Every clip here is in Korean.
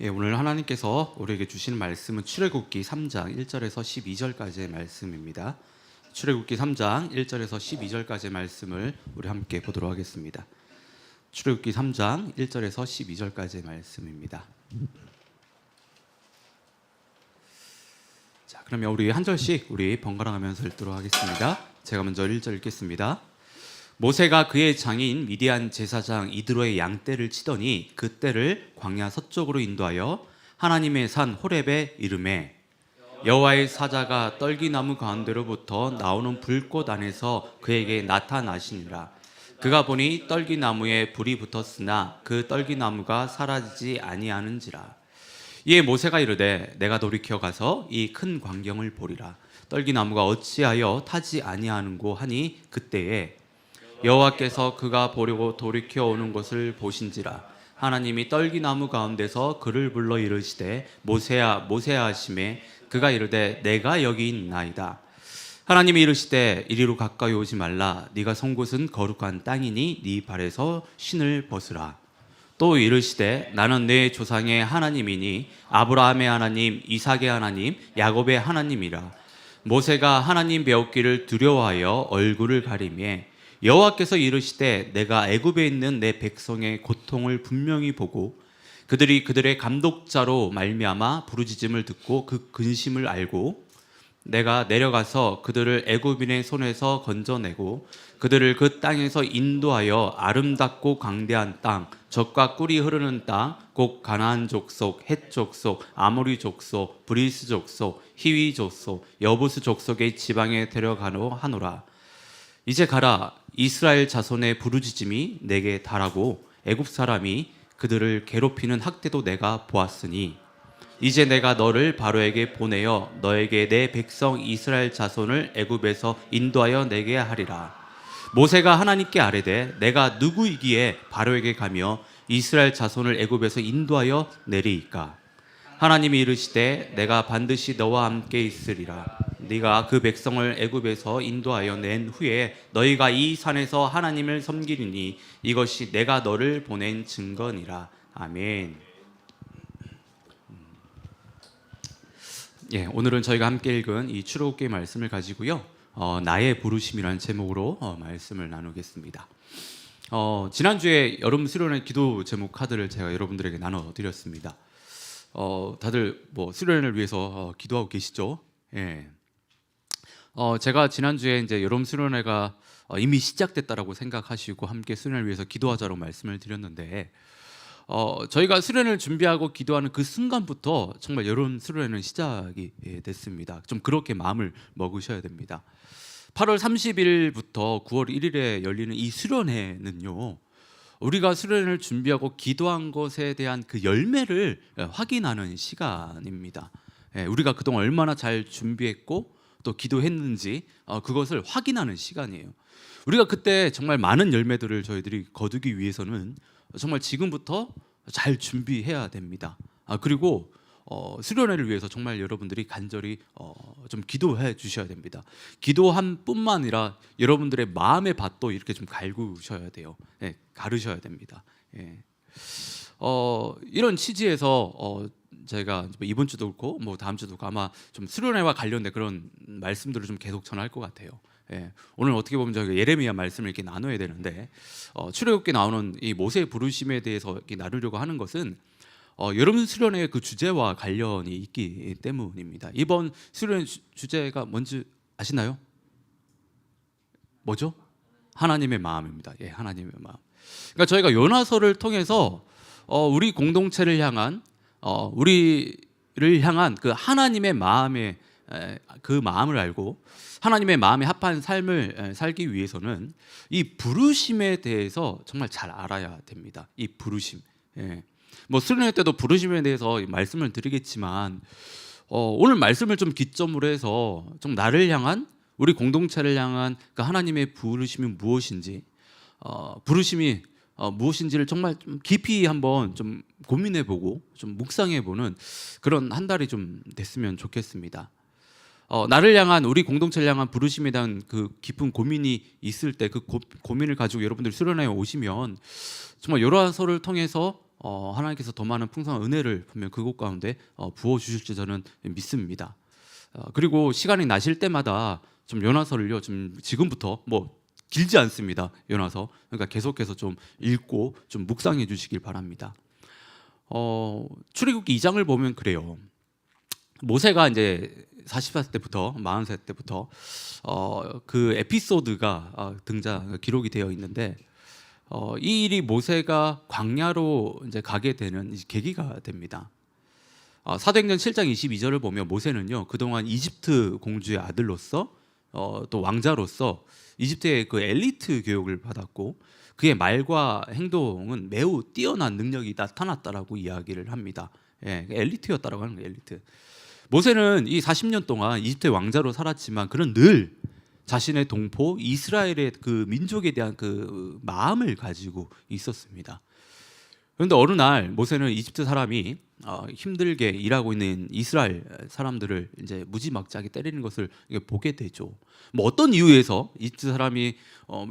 오늘 하나님께서 우리에게 주시는 말씀은 출애굽기 3장 1절에서 12절까지의 말씀입니다. 출애굽기 3장 1절에서 12절까지의 말씀을 우리 함께 보도록 하겠습니다. 출애굽기 3장 1절에서 12절까지의 말씀입니다. 자, 그러면 우리 한 절씩 우리 번갈아 가면서 읽도록 하겠습니다. 제가 먼저 1절 읽겠습니다. 모세가 그의 장인 미디안 제사장 이드로의 양떼를 치더니 그 떼를 광야 서쪽으로 인도하여 하나님의 산 호렙에 이르매 여호와의 사자가 떨기나무 가운데로부터 나오는 불꽃 안에서 그에게 나타나시니라. 그가 보니 떨기나무에 불이 붙었으나 그 떨기나무가 사라지지 아니하는지라. 이에 모세가 이르되 내가 돌이켜 가서 이 큰 광경을 보리라. 떨기나무가 어찌하여 타지 아니하는고 하니 그때에 여호와께서 그가 보려고 돌이켜 오는 것을 보신지라. 하나님이 떨기나무 가운데서 그를 불러 이르시되 모세야 모세야 하시매 그가 이르되 내가 여기 있나이다. 하나님이 이르시되 이리로 가까이 오지 말라. 네가 선 곳은 거룩한 땅이니 네 발에서 신을 벗으라. 또 이르시되 나는 내 조상의 하나님이니 아브라함의 하나님 이삭의 하나님 야곱의 하나님이라. 모세가 하나님 배웠기를 두려워하여 얼굴을 가리매 여호와께서 이르시되 내가 애굽에 있는 내 백성의 고통을 분명히 보고 그들이 그들의 감독자로 말미암아 부르짖음을 듣고 그 근심을 알고 내가 내려가서 그들을 애굽인의 손에서 건져내고 그들을 그 땅에서 인도하여 아름답고 광대한 땅 젖과 꿀이 흐르는 땅 곧 가나안 족속, 헷 족속, 아모리 족속, 브리스 족속, 히위 족속, 여부스 족속의 지방에 데려가노 하노라. 이제 가라. 이스라엘 자손의 부르짖음이 내게 달하고 애굽 사람이 그들을 괴롭히는 학대도 내가 보았으니 이제 내가 너를 바로에게 보내어 너에게 내 백성 이스라엘 자손을 애굽에서 인도하여 내게 하리라. 모세가 하나님께 아뢰되 내가 누구이기에 바로에게 가며 이스라엘 자손을 애굽에서 인도하여 내리이까. 하나님이 이르시되 내가 반드시 너와 함께 있으리라. 네가 그 백성을 애굽에서 인도하여 낸 후에 너희가 이 산에서 하나님을 섬기리니 이것이 내가 너를 보낸 증거니라. 아멘. 오늘은 저희가 함께 읽은 이 출애굽기 말씀을 가지고요. 나의 부르심이라는 제목으로 말씀을 나누겠습니다. 지난주에 여름 수련회 기도 제목 카드를 제가 여러분들에게 나눠드렸습니다. 다들 뭐 수련회를 위해서 기도하고 계시죠? 예. 제가 지난주에 이제 여름 수련회가 이미 시작됐다라고 생각하시고 함께 수련회를 위해서 기도하자고 말씀을 드렸는데 저희가 수련회를 준비하고 기도하는 그 순간부터 정말 여름 수련회는 시작이 됐습니다. 좀 그렇게 마음을 먹으셔야 됩니다. 8월 30일부터 9월 1일에 열리는 이 수련회는요. 우리가 수련회를 준비하고 기도한 것에 대한 그 열매를 확인하는 시간입니다. 우리가 그동안 얼마나 잘 준비했고 또 기도했는지 그것을 확인하는 시간이에요. 우리가 그때 정말 많은 열매들을 저희들이 거두기 위해서는 정말 지금부터 잘 준비해야 됩니다. 그리고 수련회를 위해서 정말 여러분들이 간절히 좀 기도해 주셔야 됩니다. 기도한 뿐만 아니라 여러분들의 마음의 밭도 이렇게 좀 갈구셔야 돼요. 가르셔야 됩니다. 이런 취지에서 제가 이번 주도 그렇고 뭐 다음 주도 그렇고 아마 좀 수련회와 관련된 그런 말씀들을 좀 계속 전할 것 같아요. 오늘 어떻게 보면 저희가 예레미야 말씀을 이렇게 나눠야 되는데 출애굽기에 나오는 이 모세의 부르심에 대해서 이렇게 나누려고 하는 것은 여름 수련회의 그 주제와 관련이 있기 때문입니다. 이번 수련 주제가 뭔지 아시나요? 뭐죠? 하나님의 마음입니다. 하나님의 마음. 그러니까 저희가 요나서를 통해서 우리 공동체를 향한 우리를 향한 그 하나님의 마음의 그 마음을 알고 하나님의 마음에 합한 삶을 살기 위해서는 이 부르심에 대해서 정말 잘 알아야 됩니다. 이 부르심. 뭐 수련회 때도 부르심에 대해서 말씀을 드리겠지만 오늘 말씀을 좀 기점으로 해서 좀 나를 향한 우리 공동체를 향한 그 하나님의 부르심이 무엇인지 부르심이 무엇인지를 정말 좀 깊이 한번 좀 고민해보고 좀 묵상해보는 그런 한 달이 좀 됐으면 좋겠습니다. 나를 향한 우리 공동체를 향한 부르심에 대한 그 깊은 고민이 있을 때 그 고민을 가지고 여러분들 수련회에 오시면 정말 요나서를 통해서 하나님께서 더 많은 풍성한 은혜를 분명 그곳 가운데 부어 주실지 저는 믿습니다. 그리고 시간이 나실 때마다 좀 요나서를요, 좀 지금부터 뭐 길지 않습니다. 요나서. 그러니까 계속해서 좀 읽고 좀 묵상해 주시길 바랍니다. 출애굽기 2장을 보면 그래요. 모세가 이제 40살 때부터 40살 때부터 그 에피소드가 기록이 되어 있는데 이 일이 모세가 광야로 이제 가게 되는 계기가 됩니다. 사도행전 7장 22절을 보면 모세는요, 그동안 이집트 공주의 아들로서 또 왕자로서 이집트의 그 엘리트 교육을 받았고 그의 말과 행동은 매우 뛰어난 능력이 나타났다라고 이야기를 합니다. 예, 엘리트였다라고 하는 거예요. 엘리트. 모세는 이 40년 동안 이집트의 왕자로 살았지만 그는 늘 자신의 동포 이스라엘의 그 민족에 대한 그 마음을 가지고 있었습니다. 그런데 어느 날 모세는 이집트 사람이 힘들게 일하고 있는 이스라엘 사람들을 이제 무지막지하게 때리는 것을 보게 되죠. 뭐 어떤 이유에서 이집트 사람이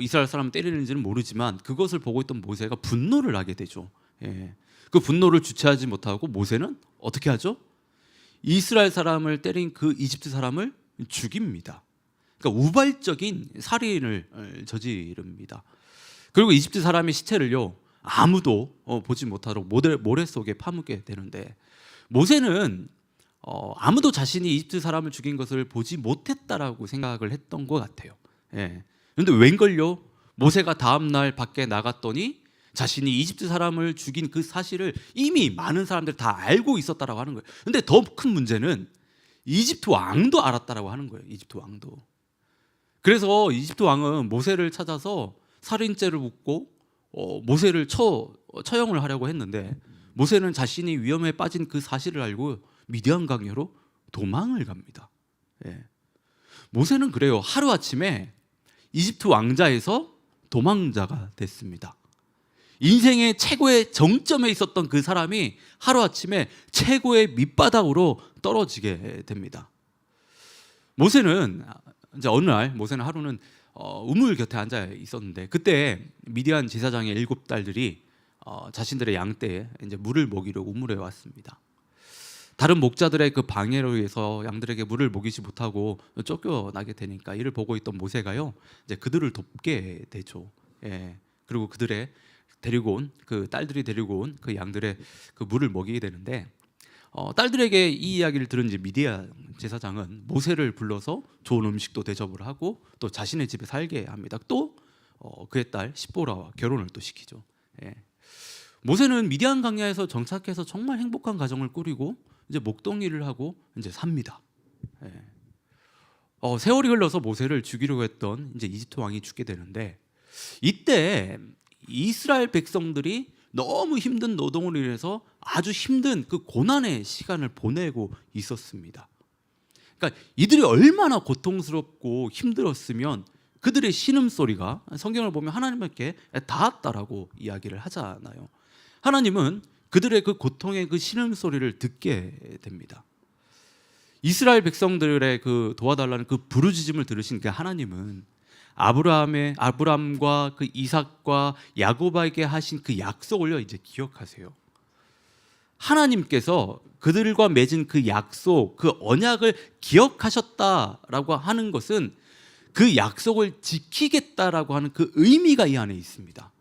이스라엘 사람을 때리는지는 모르지만 그것을 보고 있던 모세가 분노를 하게 되죠. 예. 그 분노를 주체하지 못하고 모세는 어떻게 하죠? 이스라엘 사람을 때린 그 이집트 사람을 죽입니다. 그러니까 우발적인 살인을 저지릅니다. 그리고 이집트 사람의 시체를요, 아무도 보지 못하도록 모래 속에 파묻게 되는데 모세는 아무도 자신이 이집트 사람을 죽인 것을 보지 못했다라고 생각을 했던 것 같아요. 예. 그런데 웬걸요? 모세가 다음 날 밖에 나갔더니 자신이 이집트 사람을 죽인 그 사실을 이미 많은 사람들이 다 알고 있었다라고 하는 거예요. 그런데 더 큰 문제는 이집트 왕도 알았다라고 하는 거예요. 이집트 왕도. 그래서 이집트 왕은 모세를 찾아서 살인죄를 묻고 모세를 처형을 하려고 했는데 모세는 자신이 위험에 빠진 그 사실을 알고 미디안 강야로 도망을 갑니다. 예. 모세는 그래요. 하루아침에 이집트 왕자에서 도망자가 됐습니다. 인생의 최고의 정점에 있었던 그 사람이 하루아침에 최고의 밑바닥으로 떨어지게 됩니다. 모세는 이제 어느 날 모세는 하루는 우물 곁에 앉아 있었는데 그때 미디안 제사장의 7딸들이 자신들의 양떼에 이제 물을 먹이려 우물에 왔습니다. 다른 목자들의 그 방해로 인해서 양들에게 물을 먹이지 못하고 쫓겨나게 되니까 이를 보고 있던 모세가요, 이제 그들을 돕게 되죠. 예. 그리고 딸들이 데리고 온 그 양들의 그 물을 먹이게 되는데 딸들에게 이 이야기를 들은 이제 미디안 제사장은 모세를 불러서 좋은 음식도 대접을 하고 또 자신의 집에 살게 합니다. 또 그의 딸 시보라와 결혼을 또 시키죠. 예. 모세는 미디안 광야에서 정착해서 정말 행복한 가정을 꾸리고 이제 목동일을 하고 이제 삽니다. 예. 세월이 흘러서 모세를 죽이려고 했던 이제 이집트 왕이 죽게 되는데 이때 이스라엘 백성들이 너무 힘든 노동을 인해서 아주 힘든 그 고난의 시간을 보내고 있었습니다. 그러니까 이들이 얼마나 고통스럽고 힘들었으면 그들의 신음소리가 성경을 보면 하나님께 닿았다라고 이야기를 하잖아요. 하나님은 그들의 그 고통의 그 신음소리를 듣게 됩니다. 이스라엘 백성들의 그 도와달라는 그 부르짖음을 들으신 그 하나님은 아브람과 그 이삭과 야곱에게 하신 그 약속을요 이제 기억하세요. 하나님께서 그들과 맺은 그 약속, 그 언약을 기억하셨다라고 하는 것은 그 약속을 지키겠다라고 하는 그 의미가 이 안에 있습니다.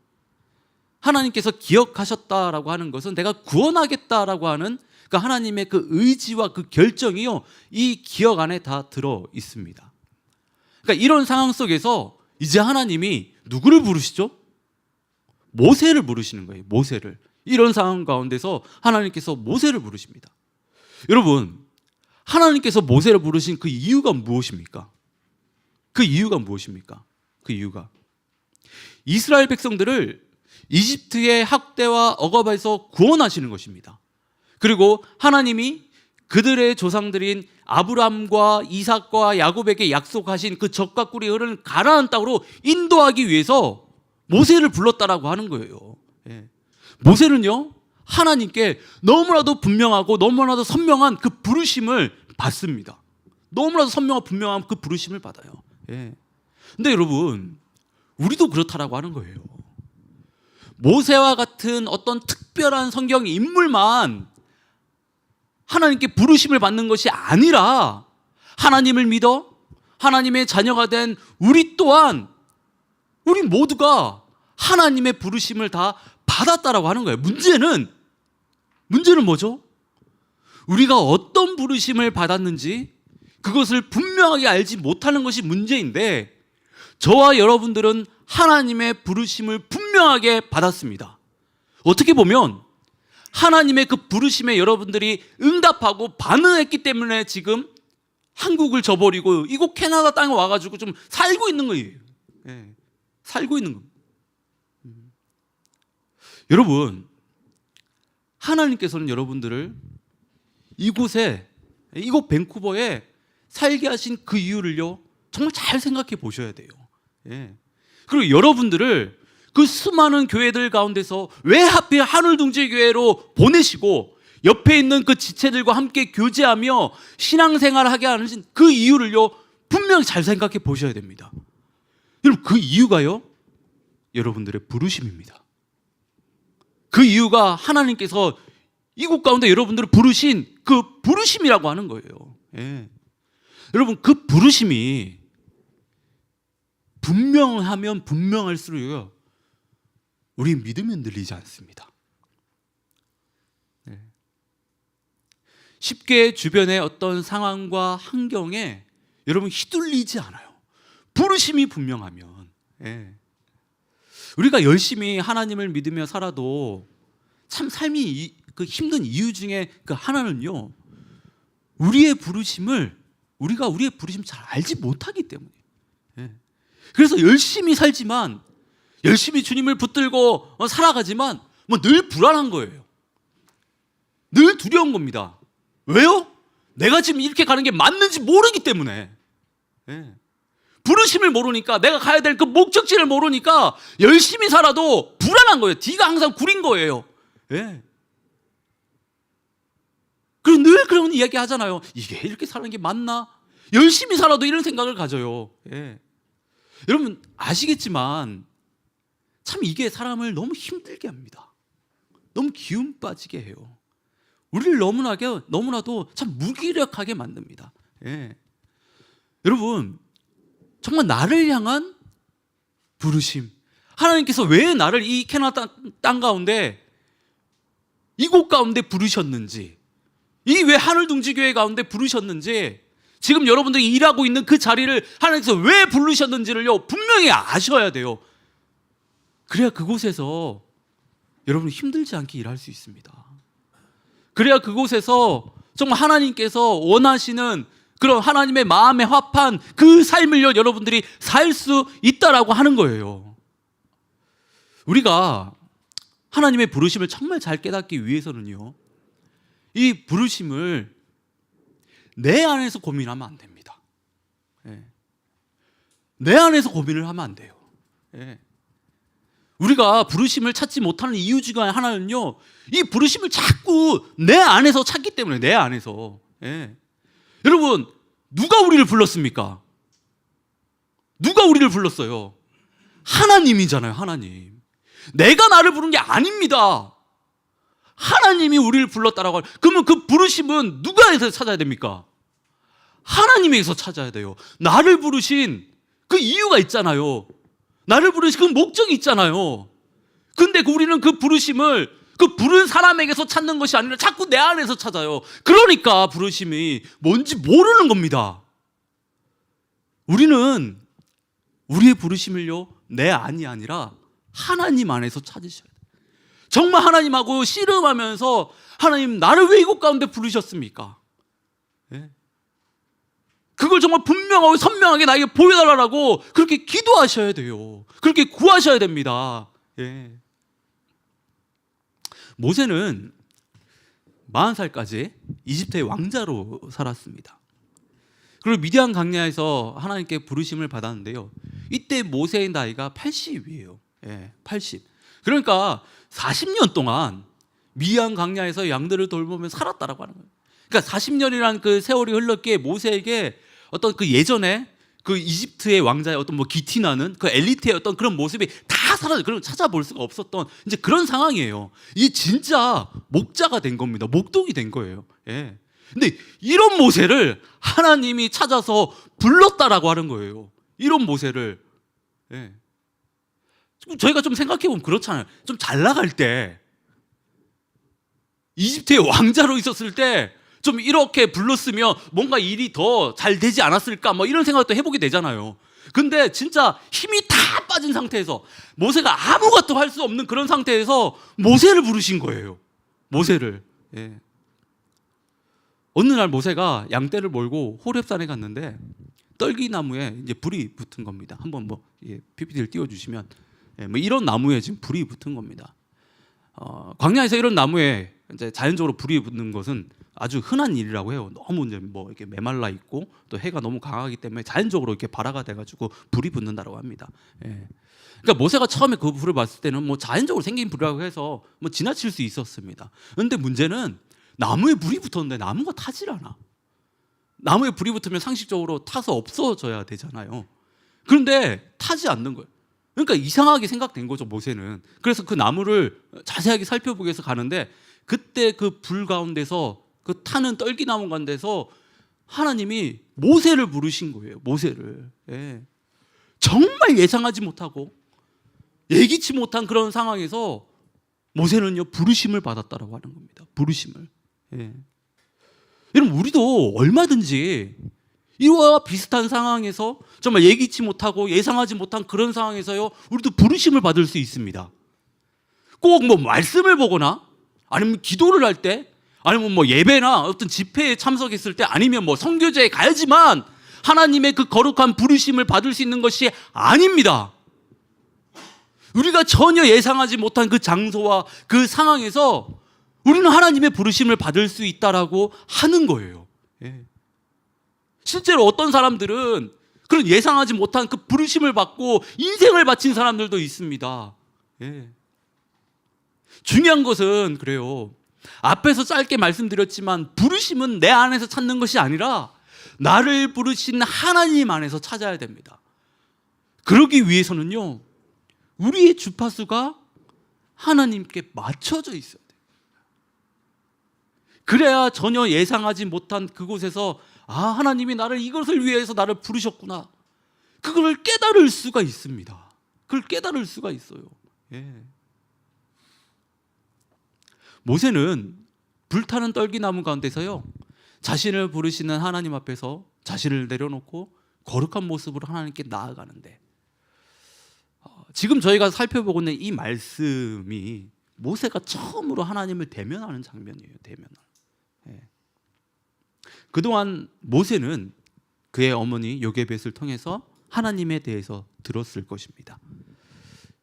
하나님께서 기억하셨다라고 하는 것은 내가 구원하겠다라고 하는 그 하나님의 그 의지와 그 결정이요 이 기억 안에 다 들어 있습니다. 그러니까 이런 상황 속에서 이제 하나님이 누구를 부르시죠? 모세를 부르시는 거예요. 모세를. 이런 상황 가운데서 하나님께서 모세를 부르십니다. 여러분, 하나님께서 모세를 부르신 그 이유가 무엇입니까? 그 이유가 무엇입니까? 그 이유가 이스라엘 백성들을 이집트의 학대와 억압에서 구원하시는 것입니다. 그리고 하나님이 그들의 조상들인 아브람과 이삭과 야곱에게 약속하신 그 젖과 꿀이 흐르는 가나안 땅으로 인도하기 위해서 모세를 불렀다라고 하는 거예요. 예. 모세는요 하나님께 너무나도 분명하고 너무나도 선명한 그 부르심을 받습니다. 너무나도 선명하고 분명한 그 부르심을 받아요. 예. 근데 여러분 우리도 그렇다라고 하는 거예요. 모세와 같은 어떤 특별한 성경 인물만 하나님께 부르심을 받는 것이 아니라 하나님을 믿어 하나님의 자녀가 된 우리 또한 우리 모두가 하나님의 부르심을 다 받았다라고 하는 거예요. 문제는 뭐죠? 우리가 어떤 부르심을 받았는지 그것을 분명하게 알지 못하는 것이 문제인데, 저와 여러분들은 하나님의 부르심을 분명하게 받았습니다. 어떻게 보면 하나님의 그 부르심에 여러분들이 응답하고 반응했기 때문에 지금 한국을 저버리고 이곳 캐나다 땅에 와가지고 좀 살고 있는 거예요. 네, 살고 있는 겁니다. 여러분, 하나님께서는 여러분들을 이곳 밴쿠버에 살게 하신 그 이유를요, 정말 잘 생각해 보셔야 돼요. 예. 그리고 여러분들을 그 수많은 교회들 가운데서 왜 하필 하늘둥지교회로 보내시고 옆에 있는 그 지체들과 함께 교제하며 신앙생활을 하게 하는 그 이유를요, 분명히 잘 생각해 보셔야 됩니다. 여러분, 그 이유가요, 여러분들의 부르심입니다. 그 이유가 하나님께서 이곳 가운데 여러분들을 부르신 그 부르심이라고 하는 거예요. 예. 여러분, 그 부르심이 분명하면 분명할수록요, 우리 믿음이 흔들리지 않습니다. 네. 쉽게 주변의 어떤 상황과 환경에 여러분 휘둘리지 않아요. 부르심이 분명하면. 예. 우리가 열심히 하나님을 믿으며 살아도 참 삶이 그 힘든 이유 중에 그 하나는요, 우리의 부르심을 잘 알지 못하기 때문이에요. 예. 그래서 열심히 살지만, 열심히 주님을 붙들고 살아가지만 늘 불안한 거예요. 늘 두려운 겁니다. 왜요? 내가 지금 이렇게 가는 게 맞는지 모르기 때문에. 예. 부르심을 모르니까, 내가 가야 될 그 목적지를 모르니까 열심히 살아도 불안한 거예요. 뒤가 항상 구린 거예요. 예. 그리고 늘 그런 이야기 하잖아요. 이게 이렇게 사는 게 맞나? 열심히 살아도 이런 생각을 가져요. 예. 여러분 아시겠지만 참 이게 사람을 너무 힘들게 합니다. 너무 기운 빠지게 해요. 우리를 너무나도 참 무기력하게 만듭니다. 예. 여러분, 정말 나를 향한 부르심, 하나님께서 왜 나를 이 캐나다 땅 가운데 이곳 가운데 부르셨는지, 이 왜 하늘둥지교회 가운데 부르셨는지, 지금 여러분들이 일하고 있는 그 자리를 하나님께서 왜 부르셨는지를요, 분명히 아셔야 돼요. 그래야 그곳에서 여러분이 힘들지 않게 일할 수 있습니다. 그래야 그곳에서 정말 하나님께서 원하시는 그런 하나님의 마음에 합한 그 삶을요, 여러분들이 살 수 있다라고 하는 거예요. 우리가 하나님의 부르심을 정말 잘 깨닫기 위해서는요, 이 부르심을 내 안에서 고민하면 안 됩니다. 예. 내 안에서 고민을 하면 안 돼요. 예. 우리가 부르심을 찾지 못하는 이유 중에 하나는요, 이 부르심을 자꾸 내 안에서 찾기 때문에, 내 안에서. 예. 여러분, 누가 우리를 불렀습니까? 누가 우리를 불렀어요? 하나님이잖아요, 하나님. 내가 나를 부른 게 아닙니다. 하나님이 우리를 불렀다라고. 그러면 그 부르심은 누가에서 찾아야 됩니까? 하나님에게서 찾아야 돼요. 나를 부르신 그 이유가 있잖아요. 나를 부르신 그 목적이 있잖아요. 근데 우리는 그 부르심을 그 부른 사람에게서 찾는 것이 아니라 자꾸 내 안에서 찾아요. 그러니까 부르심이 뭔지 모르는 겁니다. 우리는 우리의 부르심을요, 내 안이 아니라 하나님 안에서 찾으셔야 돼요. 정말 하나님하고 씨름하면서, 하나님 나를 왜 이곳 가운데 부르셨습니까? 예? 그걸 정말 분명하고 선명하게 나에게 보여달라고 그렇게 기도하셔야 돼요. 그렇게 구하셔야 됩니다. 예. 모세는 40살까지 이집트의 왕자로 살았습니다. 그리고 미디안 광야에서 하나님께 부르심을 받았는데요, 이때 모세의 나이가 80이에요. 예, 80. 그러니까 40년 동안 미디안 광야에서 양들을 돌보면서 살았다라고 하는 거예요. 그러니까 40년이라는 그 세월이 흘렀기에 모세에게 어떤 그 예전에 그 이집트의 왕자의 어떤 기티나는 그 엘리트의 어떤 그런 모습이 다 다 사라져. 그럼 찾아볼 수가 없었던 이제 그런 상황이에요. 이 진짜 목자가 된 겁니다. 목동이 된 거예요. 예. 근데 이런 모세를 하나님이 찾아서 불렀다라고 하는 거예요. 이런 모세를. 예. 저희가 좀 생각해보면 그렇잖아요. 좀 잘 나갈 때, 이집트의 왕자로 있었을 때 좀 이렇게 불렀으면 뭔가 일이 더 잘 되지 않았을까, 뭐 이런 생각도 해보게 되잖아요. 근데 진짜 힘이 다 빠진 상태에서, 모세가 아무것도 할 수 없는 그런 상태에서 모세를 부르신 거예요. 모세를. 예. 어느 날 모세가 양떼를 몰고 호렙산에 갔는데 떨기나무에 이제 불이 붙은 겁니다. 한번 뭐 PPT를 띄워주시면, 뭐 이런 나무에 지금 불이 붙은 겁니다. 광야에서 이런 나무에 이제 자연적으로 불이 붙는 것은 아주 흔한 일이라고 해요. 너무 이제 뭐 이렇게 메말라 있고 또 해가 너무 강하기 때문에 자연적으로 이렇게 발화가 돼가지고 불이 붙는다고 합니다. 예. 그러니까 모세가 처음에 그 불을 봤을 때는 뭐 자연적으로 생긴 불이라고 해서 뭐 지나칠 수 있었습니다. 그런데 문제는 나무에 불이 붙었는데 나무가 타질 않아. 나무에 불이 붙으면 상식적으로 타서 없어져야 되잖아요. 그런데 타지 않는 거예요. 그러니까 이상하게 생각된 거죠, 모세는. 그래서 그 나무를 자세하게 살펴보기 위해서 가는데, 그때 그 불 가운데서, 그 타는 떨기나무 가운데서 하나님이 모세를 부르신 거예요. 모세를. 예. 정말 예상하지 못하고 예기치 못한 그런 상황에서 모세는요, 부르심을 받았다라고 하는 겁니다. 부르심을. 예. 여러분, 우리도 얼마든지 이와 비슷한 상황에서, 정말 예기치 못하고 예상하지 못한 그런 상황에서요, 우리도 부르심을 받을 수 있습니다. 꼭 뭐 말씀을 보거나, 아니면 기도를 할 때, 아니면 뭐 예배나 어떤 집회에 참석했을 때, 아니면 뭐 선교제에 가야지만 하나님의 그 거룩한 부르심을 받을 수 있는 것이 아닙니다. 우리가 전혀 예상하지 못한 그 장소와 그 상황에서 우리는 하나님의 부르심을 받을 수 있다라고 하는 거예요. 예. 실제로 어떤 사람들은 그런 예상하지 못한 그 부르심을 받고 인생을 바친 사람들도 있습니다. 예. 중요한 것은 그래요. 앞에서 짧게 말씀드렸지만 부르심은 내 안에서 찾는 것이 아니라 나를 부르신 하나님 안에서 찾아야 됩니다. 그러기 위해서는요, 우리의 주파수가 하나님께 맞춰져 있어야 돼요. 그래야 전혀 예상하지 못한 그곳에서, 아, 하나님이 나를 이것을 위해서 나를 부르셨구나, 그걸 깨달을 수가 있습니다. 그걸 깨달을 수가 있어요. 예. 모세는 불타는 떨기나무 가운데서요, 자신을 부르시는 하나님 앞에서 자신을 내려놓고 거룩한 모습으로 하나님께 나아가는데, 지금 저희가 살펴보고 있는 이 말씀이 모세가 처음으로 하나님을 대면하는 장면이에요. 대면을. 예. 그동안 모세는 그의 어머니 요게벳을 통해서 하나님에 대해서 들었을 것입니다.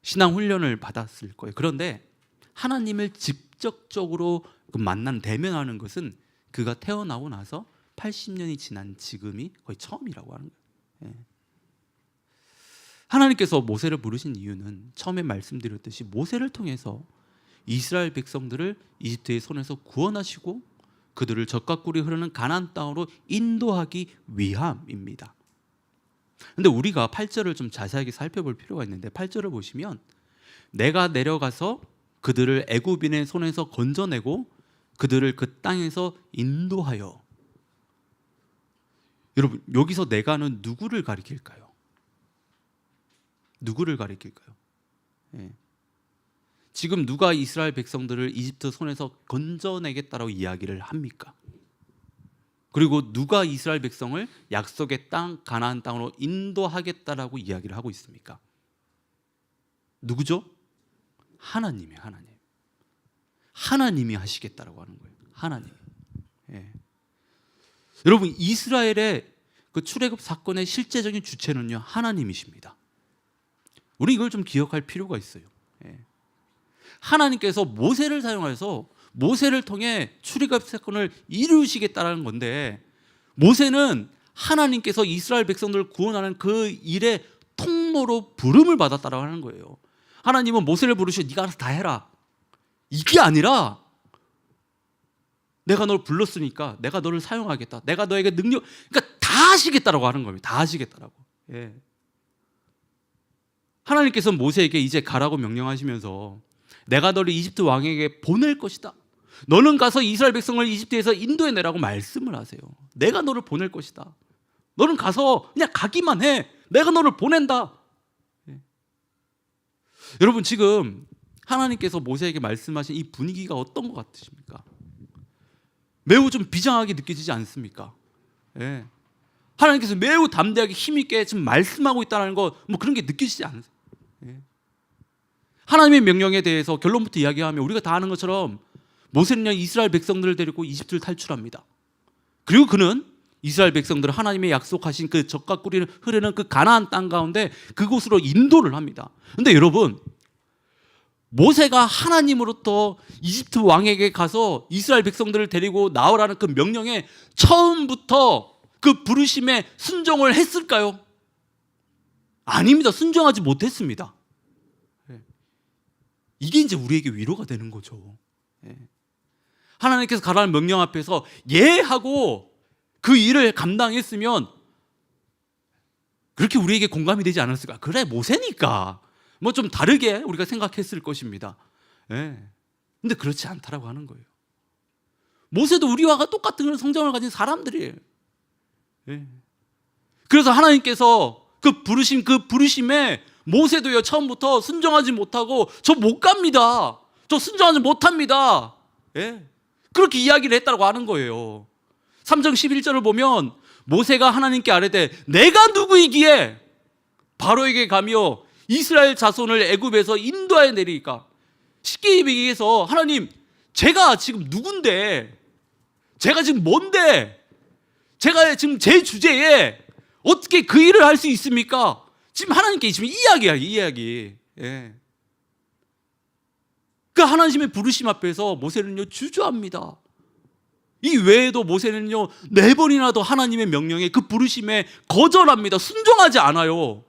신앙 훈련을 받았을 거예요. 그런데 하나님을 직접적으로 만난, 대면하는 것은 그가 태어나고 나서 80년이 지난 지금이 거의 처음이라고 하는 거예요. 예. 하나님께서 모세를 부르신 이유는 처음에 말씀드렸듯이 모세를 통해서 이스라엘 백성들을 이집트의 손에서 구원하시고 그들을 젖과 꿀이 흐르는 가나안 땅으로 인도하기 위함입니다. 그런데 우리가 8절을 좀 자세하게 살펴볼 필요가 있는데, 8절을 보시면 내가 내려가서 그들을 애굽인의 손에서 건져내고 그들을 그 땅에서 인도하여. 여러분, 여기서 내가는 누구를 가리킬까요? 누구를 가리킬까요? 예. 지금 누가 이스라엘 백성들을 이집트 손에서 건져내겠다라고 이야기를 합니까? 그리고 누가 이스라엘 백성을 약속의 땅 가나안 땅으로 인도하겠다라고 이야기를 하고 있습니까? 누구죠? 하나님이에요. 하나님. 하나님이 하시겠다라고 하는 거예요. 하나님. 예. 여러분, 이스라엘의 그 출애굽 사건의 실제적인 주체는요, 하나님이십니다. 우리 이걸 좀 기억할 필요가 있어요. 예. 하나님께서 모세를 사용해서 모세를 통해 출애굽 사건을 이루시겠다라는 건데, 모세는 하나님께서 이스라엘 백성들을 구원하는 그 일의 통로로 부름을 받았다라고 하는 거예요. 하나님은 모세를 부르셔 네가 알아서 다 해라, 이게 아니라 내가 널 불렀으니까 내가 너를 사용하겠다, 내가 너에게 능력, 그러니까 다 하시겠다라고 하는 겁니다. 다 하시겠다라고. 예. 하나님께서 모세에게 이제 가라고 명령하시면서 내가 너를 이집트 왕에게 보낼 것이다. 너는 가서 이스라엘 백성을 이집트에서 인도해 내라고 말씀을 하세요. 내가 너를 보낼 것이다. 너는 가서 그냥 가기만 해. 내가 너를 보낸다. 여러분, 지금 하나님께서 모세에게 말씀하신 이 분위기가 어떤 것 같으십니까? 매우 좀 비장하게 느껴지지 않습니까? 예. 하나님께서 매우 담대하게 힘있게 지금 말씀하고 있다는 거 뭐 그런 게 느껴지지 않으세요? 예. 하나님의 명령에 대해서 결론부터 이야기하면 우리가 다 아는 것처럼 모세는요 이스라엘 백성들을 데리고 이집트를 탈출합니다. 그리고 그는 이스라엘 백성들을 하나님의 약속하신 그 젖과 꿀이 흐르는 그 가나안 땅 가운데 그곳으로 인도를 합니다. 그런데 여러분, 모세가 하나님으로부터 이집트 왕에게 가서 이스라엘 백성들을 데리고 나오라는 그 명령에 처음부터 그 부르심에 순종을 했을까요? 아닙니다. 순종하지 못했습니다. 이게 이제 우리에게 위로가 되는 거죠. 하나님께서 가라는 명령 앞에서 예 하고 그 일을 감당했으면 그렇게 우리에게 공감이 되지 않았을까? 그래, 모세니까 뭐 좀 다르게 우리가 생각했을 것입니다. 근데 그렇지 않다라고 하는 거예요. 모세도 우리와 똑같은 성장을 가진 사람들이에요. 그래서 하나님께서 그 부르심에 모세도요 처음부터 순종하지 못하고 저 못 갑니다. 저 순종하지 못합니다. 그렇게 이야기를 했다고 하는 거예요. 3장 11절을 보면 모세가 하나님께 아뢰되 내가 누구이기에 바로에게 가며 이스라엘 자손을 애굽에서 인도하여 내리니까, 쉽게 얘기해서 하나님, 제가 지금 누군데, 제가 지금 뭔데, 제가 지금 제 주제에 어떻게 그 일을 할 수 있습니까? 지금 하나님께 지금 이야기. 그 하나님의 부르심 앞에서 모세는요 주저합니다. 이 외에도 모세는요 4번이나 더 하나님의 명령에 그 부르심에 거절합니다. 순종하지 않아요.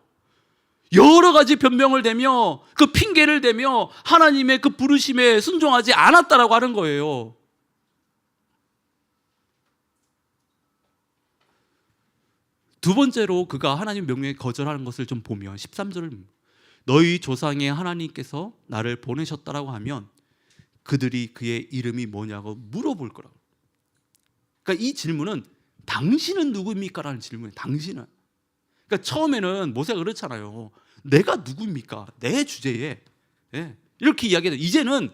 여러 가지 변명을 대며 그 핑계를 대며 하나님의 그 부르심에 순종하지 않았다라고 하는 거예요. 두 번째로 그가 하나님 명령에 거절하는 것을 좀 보면 13절을 너희 조상의 하나님께서 나를 보내셨다라고 하면 그들이 그의 이름이 뭐냐고 물어볼 거라고. 그러니까 이 질문은 당신은 누구입니까? 라는 질문이에요. 당신은. 그러니까 처음에는 모세가 그렇잖아요. 내가 누구입니까? 내 주제에. 이렇게 이야기해요. 이제는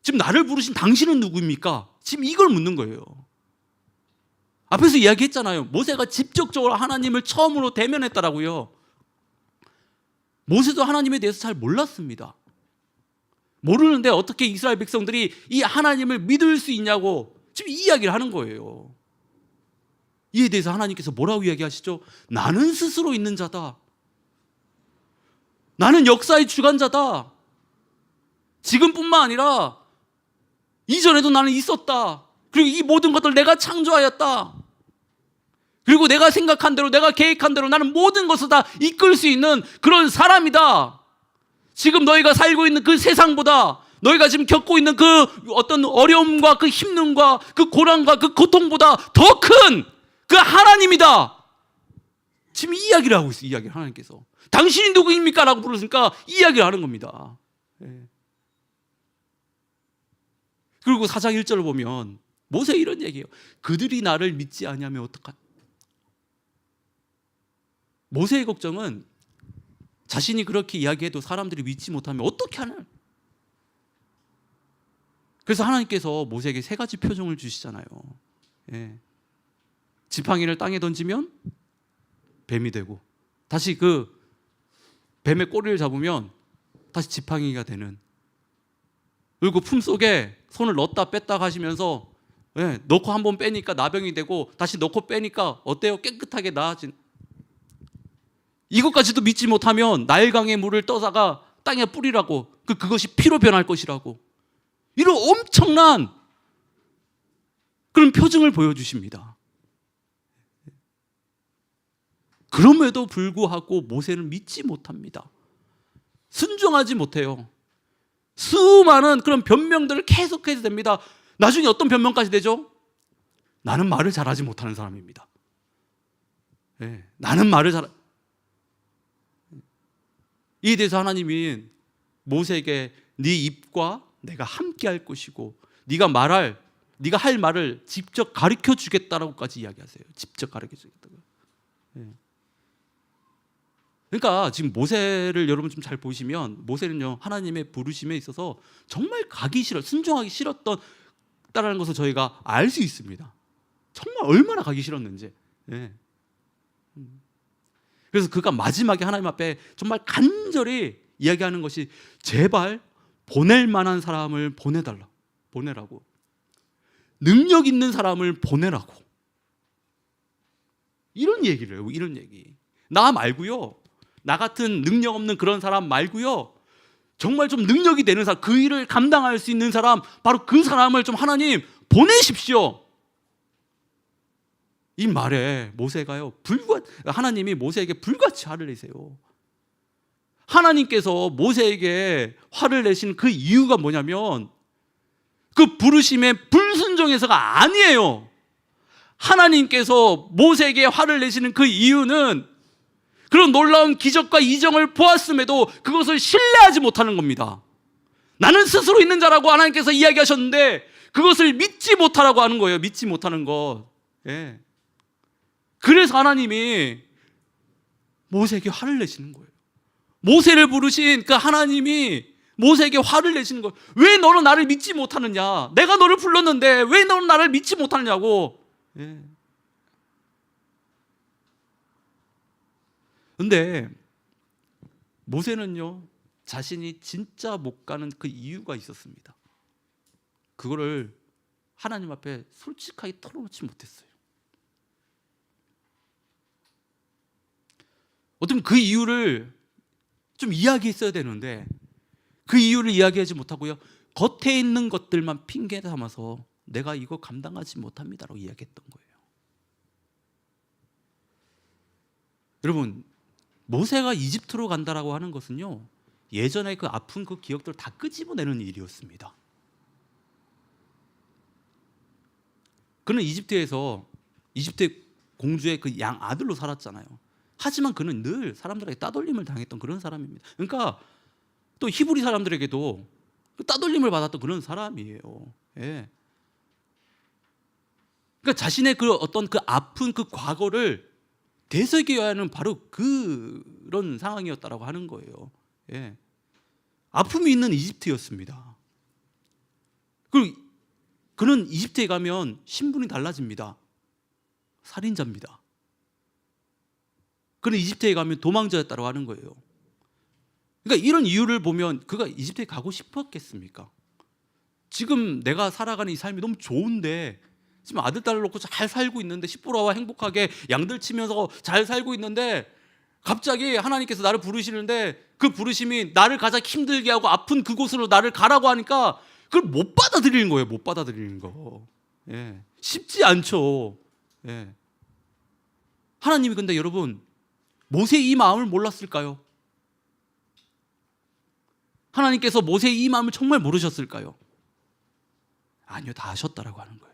지금 나를 부르신 당신은 누구입니까? 지금 이걸 묻는 거예요. 앞에서 이야기했잖아요. 모세가 직접적으로 하나님을 처음으로 대면했다라고요. 모세도 하나님에 대해서 잘 몰랐습니다. 모르는데 어떻게 이스라엘 백성들이 이 하나님을 믿을 수 있냐고 지금 이 이야기를 하는 거예요. 이에 대해서 하나님께서 뭐라고 이야기하시죠? 나는 스스로 있는 자다. 나는 역사의 주관자다. 지금뿐만 아니라 이전에도 나는 있었다. 그리고 이 모든 것들 내가 창조하였다. 그리고 내가 생각한 대로, 내가 계획한 대로 나는 모든 것을 다 이끌 수 있는 그런 사람이다. 지금 너희가 살고 있는 그 세상보다, 너희가 지금 겪고 있는 그 어떤 어려움과 그 힘듦과 그 고난과 그 고통보다 더 큰 그 하나님이다. 지금 이 이야기를 하고 있어요. 이 이야기를 하나님께서. 당신이 누구입니까? 라고 물었으니까 이 이야기를 하는 겁니다. 그리고 4장 1절을 보면 모세 이런 얘기예요. 그들이 나를 믿지 아니하면 어떡하냐. 모세의 걱정은 자신이 그렇게 이야기해도 사람들이 믿지 못하면 어떻게 하냐. 그래서 하나님께서 모세에게 3가지 표정을 주시잖아요. 지팡이를 땅에 던지면 뱀이 되고, 다시 그 뱀의 꼬리를 잡으면 다시 지팡이가 되는, 그리고 품속에 손을 넣었다 뺐다 하시면서 넣고 한번 빼니까 나병이 되고 다시 넣고 빼니까 어때요? 깨끗하게 나아진. 이것까지도 믿지 못하면 나일강의 물을 떠다가 땅에 뿌리라고, 그것이 피로 변할 것이라고, 이런 엄청난 그런 표징을 보여주십니다. 그럼에도 불구하고 모세는 믿지 못합니다. 순종하지 못해요. 수많은 그런 변명들을 계속해서 됩니다. 나중에 어떤 변명까지 되죠? 나는 말을 잘하지 못하는 사람입니다. 나는 말을 이에 대해서 하나님이 모세에게 네 입과 내가 함께 할 것이고 네가 할 말을 직접 가르쳐 주겠다라고까지 이야기하세요. 직접 가르쳐 주겠다고. 그러니까 지금 모세를 여러분 좀 잘 보시면 모세는요 하나님의 부르심에 있어서 정말 순종하기 싫었다라는 것을 저희가 알 수 있습니다. 정말 얼마나 가기 싫었는지. 그래서 그가 마지막에 하나님 앞에 정말 간절히 이야기하는 것이 제발 보낼 만한 사람을 보내라고. 능력 있는 사람을 보내라고. 이런 얘기를 해요. 이런 얘기. 나 말고요. 나 같은 능력 없는 그런 사람 말고요. 정말 좀 능력이 되는 사람, 그 일을 감당할 수 있는 사람, 바로 그 사람을 좀 하나님 보내십시오. 이 말에 모세가요 하나님이 모세에게 불같이 화를 내세요. 하나님께서 모세에게 화를 내신 그 이유가 뭐냐면 그 부르심에 불순종해서가 아니에요. 하나님께서 모세에게 화를 내시는 그 이유는 그런 놀라운 기적과 이정을 보았음에도 그것을 신뢰하지 못하는 겁니다. 나는 스스로 있는 자라고 하나님께서 이야기하셨는데 그것을 믿지 못하라고 하는 거예요. 믿지 못하는 것. 그래서 하나님이 모세에게 화를 내시는 거예요. 모세를 부르신 그 하나님이 모세에게 화를 내시는 거예요. 왜 너는 나를 믿지 못하느냐? 내가 너를 불렀는데 왜 너는 나를 믿지 못하느냐고. 근데 모세는요 자신이 진짜 못 가는 그 이유가 있었습니다. 그거를 하나님 앞에 솔직하게 털어놓지 못했어요. 어쩌면 그 이유를 좀 이야기했어야 되는데 그 이유를 이야기하지 못하고요 겉에 있는 것들만 핑계 삼아서 내가 이거 감당하지 못합니다라고 이야기했던 거예요. 여러분 모세가 이집트로 간다라고 하는 것은요 예전에 그 아픈 그 기억들을 다 끄집어내는 일이었습니다. 그는 이집트의 공주의 그 양 아들로 살았잖아요. 하지만 그는 늘 사람들에게 따돌림을 당했던 그런 사람입니다. 그러니까 또 히브리 사람들에게도 따돌림을 받았던 그런 사람이에요. 그러니까 자신의 그 어떤 그 아픈 그 과거를 되새겨야 하는 바로 그런 상황이었다라고 하는 거예요. 아픔이 있는 이집트였습니다. 그리고 그는 이집트에 가면 신분이 달라집니다. 살인자입니다. 그는 이집트에 가면 도망자였다고 하는 거예요. 그러니까 이런 이유를 보면 그가 이집트에 가고 싶었겠습니까? 지금 내가 살아가는 이 삶이 너무 좋은데 지금 아들 딸을 놓고 잘 살고 있는데 시부라와 행복하게 양들 치면서 잘 살고 있는데 갑자기 하나님께서 나를 부르시는데 그 부르심이 나를 가장 힘들게 하고 아픈 그곳으로 나를 가라고 하니까 그걸 못 받아들이는 거예요. 못 받아들이는 거. 쉽지 않죠. 하나님이 근데 여러분 모세의 이 마음을 몰랐을까요? 하나님께서 모세의 이 마음을 정말 모르셨을까요? 아니요, 다 아셨다라고 하는 거예요.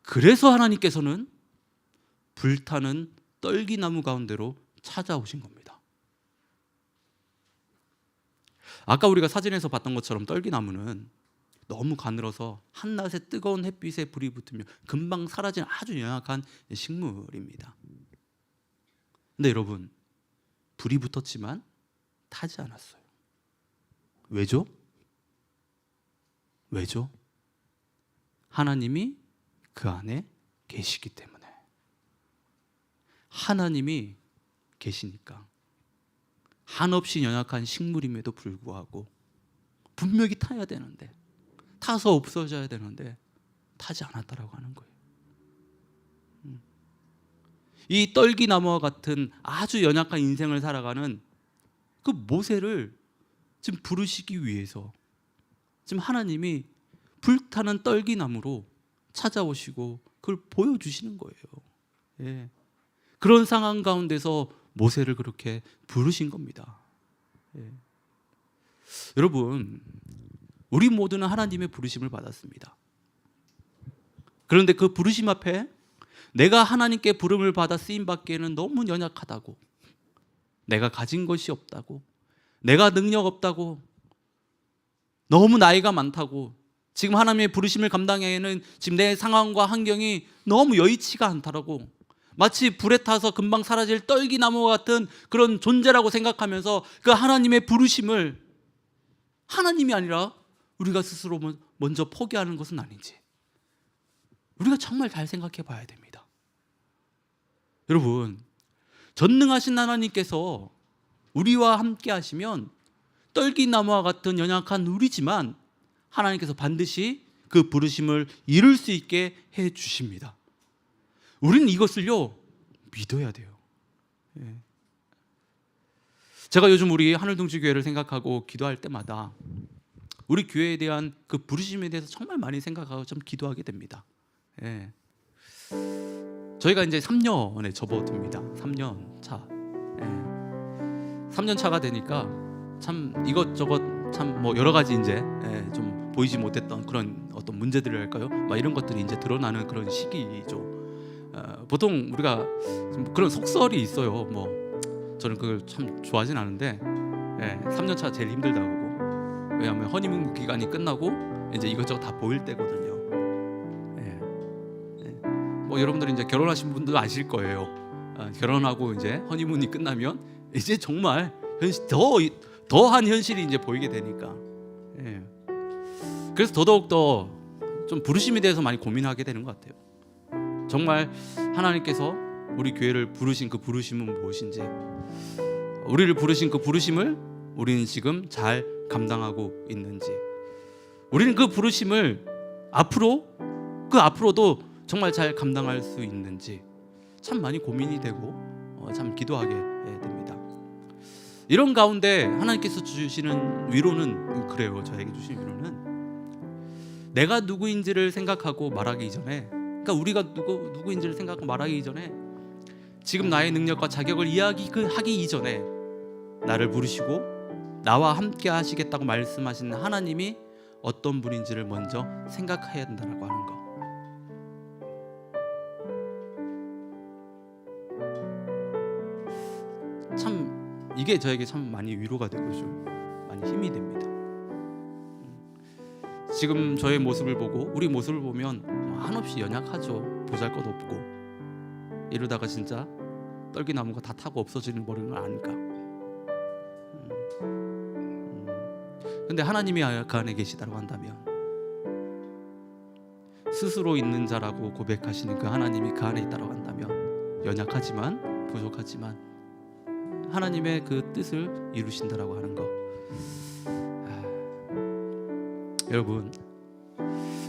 그래서 하나님께서는 불타는 떨기나무 가운데로 찾아오신 겁니다. 아까 우리가 사진에서 봤던 것처럼 떨기나무는 너무 가늘어서 한낮에 뜨거운 햇빛에 불이 붙으면 금방 사라지는 아주 연약한 식물입니다. 근데 여러분, 불이 붙었지만 타지 않았어요. 왜죠? 왜죠? 하나님이 그 안에 계시기 때문에. 하나님이 계시니까 한없이 연약한 식물임에도 불구하고 분명히 타야 되는데, 타서 없어져야 되는데 타지 않았다라고 하는 거예요. 이 떨기나무와 같은 아주 연약한 인생을 살아가는 그 모세를 지금 부르시기 위해서 지금 하나님이 불타는 떨기나무로 찾아오시고 그걸 보여주시는 거예요. 그런 상황 가운데서 모세를 그렇게 부르신 겁니다. 여러분, 우리 모두는 하나님의 부르심을 받았습니다. 그런데 그 부르심 앞에 내가 하나님께 부름을 받아 쓰임받기에는 너무 연약하다고, 내가 가진 것이 없다고, 내가 능력 없다고, 너무 나이가 많다고, 지금 하나님의 부르심을 감당하기에는 지금 내 상황과 환경이 너무 여의치가 않다라고, 마치 불에 타서 금방 사라질 떨기나무 같은 그런 존재라고 생각하면서 그 하나님의 부르심을 하나님이 아니라 우리가 스스로 먼저 포기하는 것은 아닌지 우리가 정말 잘 생각해 봐야 됩니다. 여러분, 전능하신 하나님께서 우리와 함께 하시면 떨기나무와 같은 연약한 우리지만 하나님께서 반드시 그 부르심을 이룰 수 있게 해 주십니다. 우리는 이것을요 믿어야 돼요. 예. 제가 요즘 우리 하늘동지교회를 생각하고 기도할 때마다 우리 교회에 대한 그 부르심에 대해서 정말 많이 생각하고 좀 기도하게 됩니다. 예. 저희가 이제 3년에 접어듭니다. 3년 차. 예. 3년 차가 되니까 참 이것저것 참 뭐 여러 가지 이제 좀 보이지 못했던 그런 어떤 문제들이랄까요? 막 이런 것들이 이제 드러나는 그런 시기죠. 보통 우리가 그런 속설이 있어요. 뭐 저는 그걸 참 좋아하진 않은데 3년 차 제일 힘들다고 보고, 왜냐하면 허니문 기간이 끝나고 이제 이것저것 다 보일 때거든요. 뭐 여러분들이 이제 결혼하신 분들도 아실 거예요. 결혼하고 이제 허니문이 끝나면 이제 정말 더한 현실이 이제 보이게 되니까. 그래서 더더욱 더 좀 부르심에 대해서 많이 고민하게 되는 것 같아요. 정말 하나님께서 우리 교회를 부르신 그 부르심은 무엇인지, 우리를 부르신 그 부르심을 우리는 지금 잘 감당하고 있는지, 우리는 그 부르심을 앞으로도 정말 잘 감당할 수 있는지 참 많이 고민이 되고 참 기도하게 됩니다. 이런 가운데 하나님께서 주시는 위로는 그래요. 저에게 주신 위로는 내가 누구인지를 생각하고 말하기 이전에, 그러니까 우리가 누구인지를 생각하고 말하기 이전에 지금 나의 능력과 자격을 이야기하기 이전에 나를 부르시고 나와 함께 하시겠다고 말씀하신 하나님이 어떤 분인지를 먼저 생각해야 된다고 하는 거. 참 이게 저에게 참 많이 위로가 되고 좀 많이 힘이 됩니다. 지금 저의 모습을 보고 우리 모습을 보면 한없이 연약하죠. 보잘것 없고 이러다가 진짜 떨기나무가 다 타고 없어지는 버리는 걸 아니까. 근데 하나님이 그 안에 계시다고 한다면, 스스로 있는 자라고 고백하시는 그 하나님이 그 안에 있다고 한다면, 연약하지만 부족하지만 하나님의 그 뜻을 이루신다라고 하는 거. 여러분,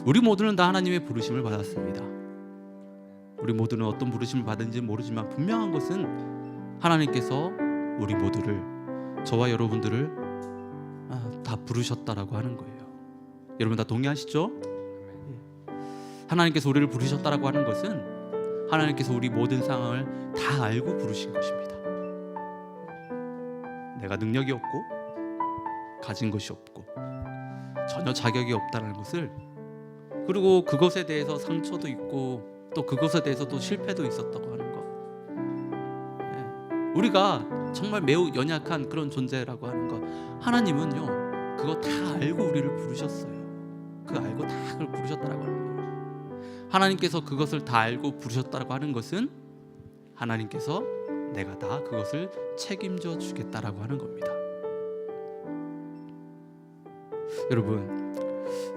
우리 모두는 다 하나님의 부르심을 받았습니다. 우리 모두는 어떤 부르심을 받은지 모르지만 분명한 것은 하나님께서 우리 모두를, 저와 여러분들을 다 부르셨다라고 하는 거예요. 여러분 다 동의하시죠? 하나님께서 우리를 부르셨다라고 하는 것은 하나님께서 우리 모든 상황을 다 알고 부르신 것입니다. 내가 능력이 없고 가진 것이 없고 전혀 자격이 없다는 것을, 그리고 그것에 대해서 상처도 있고 또 그것에 대해서 또 실패도 있었다고 하는 것. 우리가 정말 매우 연약한 그런 존재라고 하는 것, 하나님은요 그거 다 알고 우리를 부르셨어요. 그 알고 다 그걸 부르셨다라고 하는 거예요. 하나님께서 그것을 다 알고 부르셨다라고 하는 것은 하나님께서 내가 다 그것을 책임져 주겠다라고 하는 겁니다. 여러분,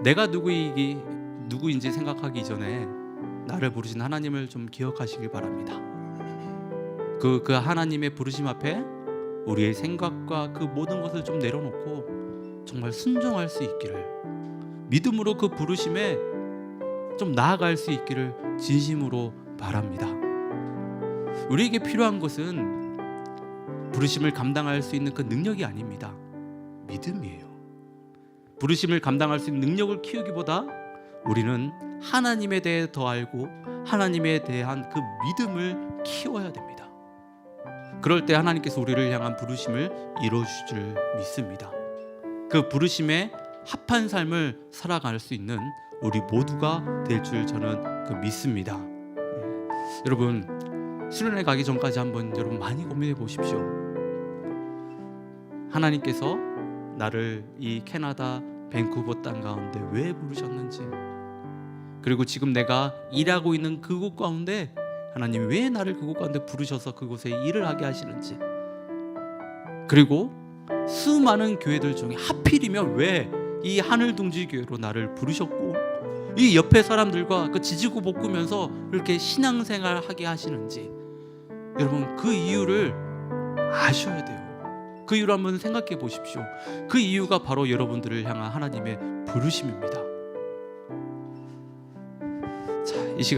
내가 누구인지 생각하기 전에 나를 부르신 하나님을 좀 기억하시길 바랍니다. 그 하나님의 부르심 앞에 우리의 생각과 그 모든 것을 좀 내려놓고 정말 순종할 수 있기를, 믿음으로 그 부르심에 좀 나아갈 수 있기를 진심으로 바랍니다. 우리에게 필요한 것은 부르심을 감당할 수 있는 그 능력이 아닙니다. 믿음이에요. 부르심을 감당할 수 있는 능력을 키우기보다 우리는 하나님에 대해 더 알고 하나님에 대한 그 믿음을 키워야 됩니다. 그럴 때 하나님께서 우리를 향한 부르심을 이루어주실 줄 믿습니다. 그 부르심에 합한 삶을 살아갈 수 있는 우리 모두가 될 줄 저는 믿습니다. 여러분, 수련회 가기 전까지 한번 여러분 많이 고민해 보십시오. 하나님께서 나를 이 캐나다 밴쿠버 땅 가운데 왜 부르셨는지, 그리고 지금 내가 일하고 있는 그곳 가운데 하나님이 왜 나를 그곳 가운데 부르셔서 그곳에 일을 하게 하시는지, 그리고 수많은 교회들 중에 하필이면 왜 이 하늘둥지교회로 나를 부르셨고 이 옆에 사람들과 그 지지고 볶으면서 이렇게 신앙생활 하게 하시는지, 여러분 그 이유를 아셔야 돼요. 그 이유를 한번 생각해 보십시오. 그 이유가 바로 여러분들을 향한 하나님의 부르심입니다.